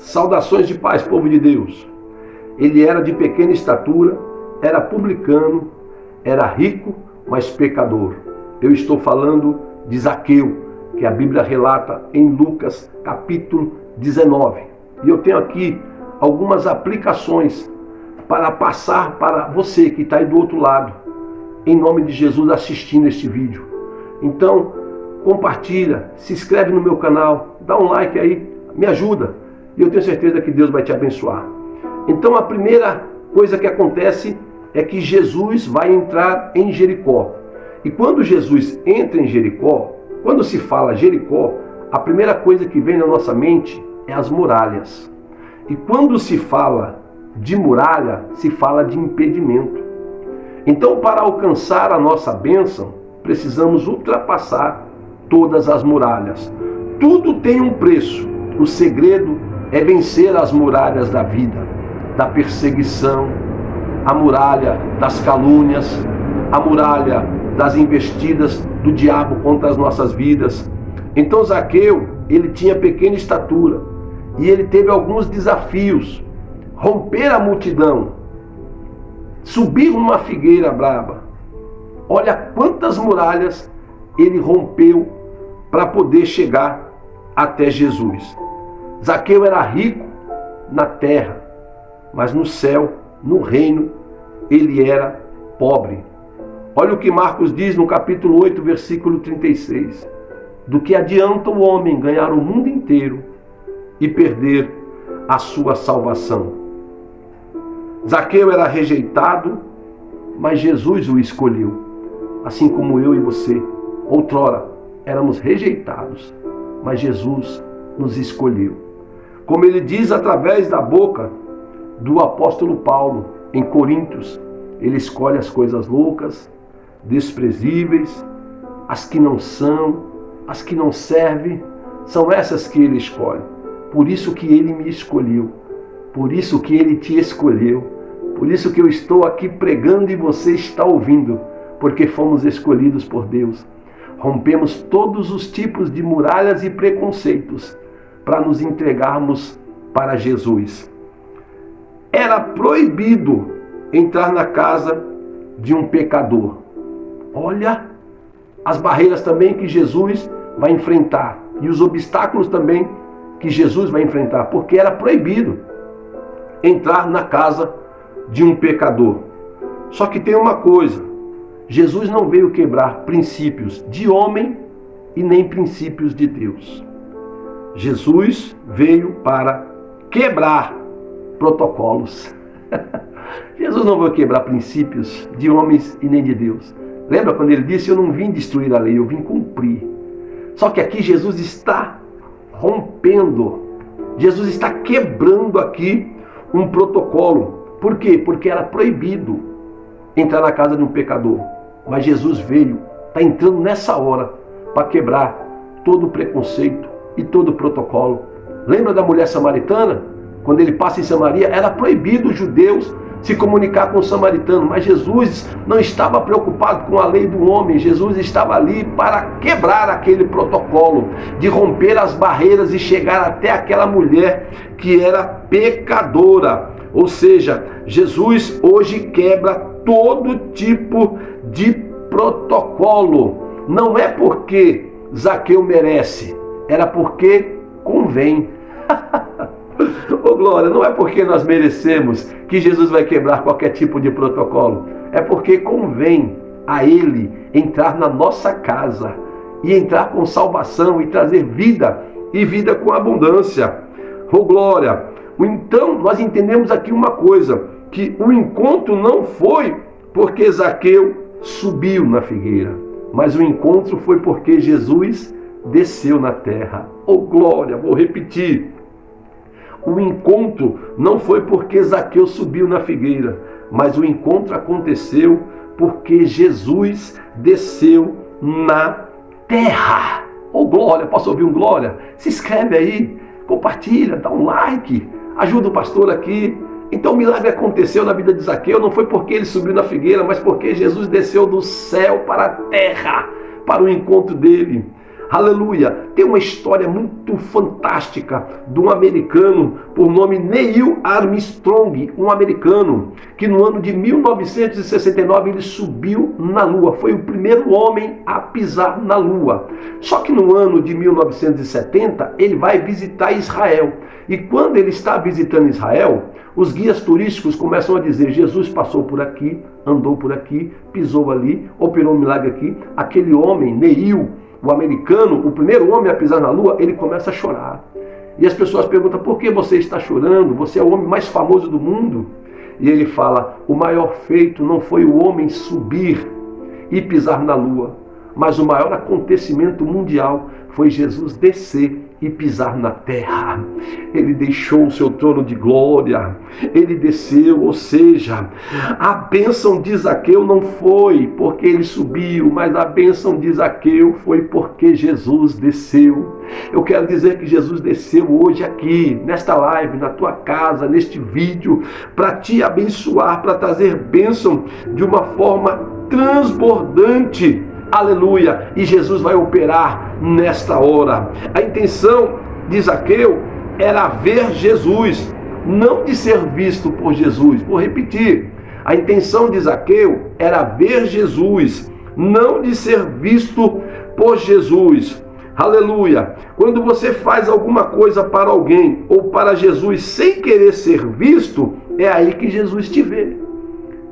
Saudações de paz, povo de Deus. Ele era de pequena estatura, era publicano, era rico, mas pecador. Eu estou falando de Zaqueu, que a Bíblia relata em Lucas capítulo 19. E eu tenho aqui algumas aplicações para passar para você que está aí do outro lado, em nome de Jesus, assistindo este vídeo. Então, compartilha, se inscreve no meu canal, dá um like aí, me ajuda. E eu tenho certeza que Deus vai te abençoar. Então, a primeira coisa que acontece é que Jesus vai entrar em Jericó. E quando Jesus entra em Jericó, quando se fala Jericó, a primeira coisa que vem na nossa mente é as muralhas. E quando se fala de muralha, se fala de impedimento. Então, para alcançar a nossa bênção, precisamos ultrapassar todas as muralhas. Tudo tem um preço. O segredo é vencer as muralhas da vida, da perseguição, a muralha das calúnias, a muralha das investidas do diabo contra as nossas vidas. Então Zaqueu, ele tinha pequena estatura e ele teve alguns desafios. Romper a multidão, subir numa figueira braba. Olha quantas muralhas ele rompeu para poder chegar até Jesus. Zaqueu era rico na terra, mas no céu, no reino, ele era pobre. Olha o que Marcos diz no capítulo 8, versículo 36. Do que adianta o homem ganhar o mundo inteiro e perder a sua salvação? Zaqueu era rejeitado, mas Jesus o escolheu. Assim como eu e você, outrora, éramos rejeitados, mas Jesus nos escolheu. Como ele diz através da boca do apóstolo Paulo, em Coríntios, ele escolhe as coisas loucas, desprezíveis, as que não são, as que não servem, são essas que ele escolhe. Por isso que ele me escolheu, por isso que ele te escolheu, por isso que eu estou aqui pregando e você está ouvindo, porque fomos escolhidos por Deus. Rompemos todos os tipos de muralhas e preconceitos para nos entregarmos para Jesus. Era proibido entrar na casa de um pecador. Olha as barreiras também que Jesus vai enfrentar e os obstáculos também que Jesus vai enfrentar, porque era proibido entrar na casa de um pecador. Só que tem uma coisa, Jesus não veio quebrar princípios de homem e nem princípios de Deus. Jesus veio para quebrar protocolos. Jesus não veio quebrar princípios de homens e nem de Deus. Lembra quando ele disse, eu não vim destruir a lei, eu vim cumprir. Só que aqui Jesus está rompendo, Jesus está quebrando aqui um protocolo. Por quê? Porque era proibido entrar na casa de um pecador. Mas Jesus veio, está entrando nessa hora para quebrar todo o preconceito e todo o protocolo. Lembra da mulher samaritana? Quando ele passa em Samaria, era proibido os judeus se comunicar com o samaritano, mas Jesus não estava preocupado com a lei do homem. Jesus estava ali para quebrar aquele protocolo, de romper as barreiras e chegar até aquela mulher que era pecadora. Ou seja, Jesus hoje quebra todo tipo de protocolo. Não é porque Zaqueu merece, era porque convém. Ô glória, não é porque nós merecemos que Jesus vai quebrar qualquer tipo de protocolo. É porque convém a Ele entrar na nossa casa e entrar com salvação e trazer vida e vida com abundância. Ô glória, então nós entendemos aqui uma coisa, que o encontro não foi porque Zaqueu subiu na figueira, mas o encontro foi porque Jesus desceu na terra. Ô glória, vou repetir. O encontro não foi porque Zaqueu subiu na figueira, mas o encontro aconteceu porque Jesus desceu na terra. Ô glória, posso ouvir um glória? Se inscreve aí, compartilha, dá um like, ajuda o pastor aqui. Então o milagre aconteceu na vida de Zaqueu, não foi porque ele subiu na figueira, mas porque Jesus desceu do céu para a terra, para o encontro dele. Aleluia! Tem uma história muito fantástica de um americano por nome Neil Armstrong, um americano que no ano de 1969 ele subiu na Lua. Foi o primeiro homem a pisar na Lua. Só que no ano de 1970 ele vai visitar Israel. E quando ele está visitando Israel, os guias turísticos começam a dizer: Jesus passou por aqui, andou por aqui, pisou ali, operou um milagre aqui. Aquele homem, Neil, o americano, o primeiro homem a pisar na Lua, ele começa a chorar. E as pessoas perguntam: por que você está chorando? Você é o homem mais famoso do mundo. E ele fala: o maior feito não foi o homem subir e pisar na Lua, mas o maior acontecimento mundial foi Jesus descer e pisar na terra. Ele deixou o seu trono de glória, ele desceu, ou seja, a bênção de Zaqueu não foi porque ele subiu, mas a bênção de Zaqueu foi porque Jesus desceu. Eu quero dizer que Jesus desceu hoje aqui, nesta live, na tua casa, neste vídeo, para te abençoar, para trazer bênção de uma forma transbordante. Aleluia! E Jesus vai operar nesta hora. A intenção de Zaqueu era ver Jesus, não de ser visto por Jesus. Vou repetir. A intenção de Zaqueu era ver Jesus, não de ser visto por Jesus. Aleluia! Quando você faz alguma coisa para alguém ou para Jesus sem querer ser visto, é aí que Jesus te vê.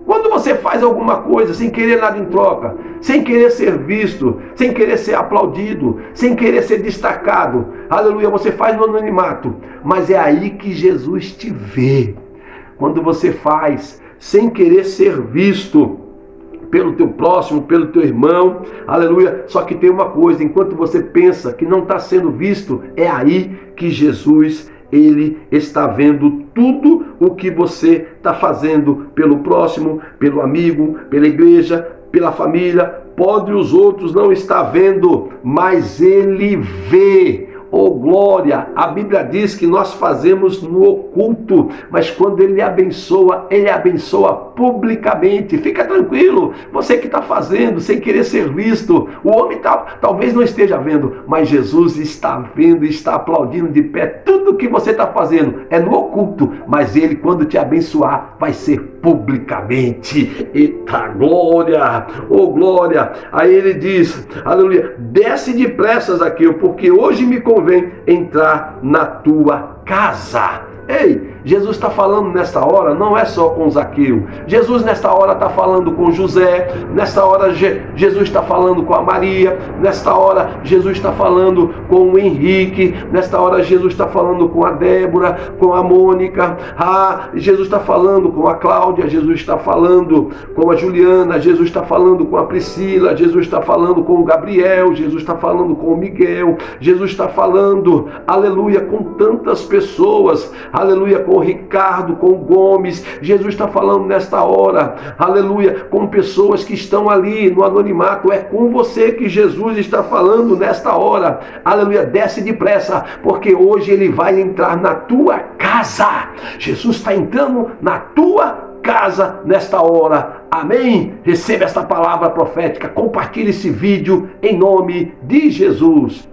Quando você faz alguma coisa sem querer nada em troca, sem querer ser visto, sem querer ser aplaudido, sem querer ser destacado, aleluia, você faz no anonimato, mas é aí que Jesus te vê. Quando você faz sem querer ser visto pelo teu próximo, pelo teu irmão, aleluia, só que tem uma coisa: enquanto você pensa que não está sendo visto, é aí que Jesus ele está vendo tudo o que você está fazendo pelo próximo, pelo amigo, pela igreja, pela família. Pode os outros não estar vendo, mas ele vê. Oh glória! A Bíblia diz que nós fazemos no oculto, mas quando ele abençoa publicamente. Fica tranquilo, você que está fazendo sem querer ser visto, o homem talvez não esteja vendo, mas Jesus está vendo e está aplaudindo de pé. Tudo que você está fazendo é no oculto, mas ele, quando te abençoar, vai ser publicamente. Eita glória! Oh glória! Aí ele diz, aleluia, desce depressa, Zaqueu, porque hoje me convém entrar na tua casa. Ei, Jesus está falando nesta hora, não é só com Zaqueu. Jesus nesta hora está falando com José, nesta hora Jesus está falando com a Maria, nesta hora Jesus está falando com o Henrique, nesta hora Jesus está falando com a Débora, com a Mônica, Jesus está falando com a Cláudia, Jesus está falando com a Juliana, Jesus está falando com a Priscila, Jesus está falando com o Gabriel, Jesus está falando com o Miguel, Jesus está falando, aleluia, com tantas pessoas, aleluia, com o Ricardo, com o Gomes. Jesus está falando nesta hora, aleluia, com pessoas que estão ali no anonimato. É com você que Jesus está falando nesta hora, aleluia. Desce depressa, porque hoje ele vai entrar na tua casa. Jesus está entrando na tua casa nesta hora, amém? Receba esta palavra profética, compartilhe esse vídeo em nome de Jesus.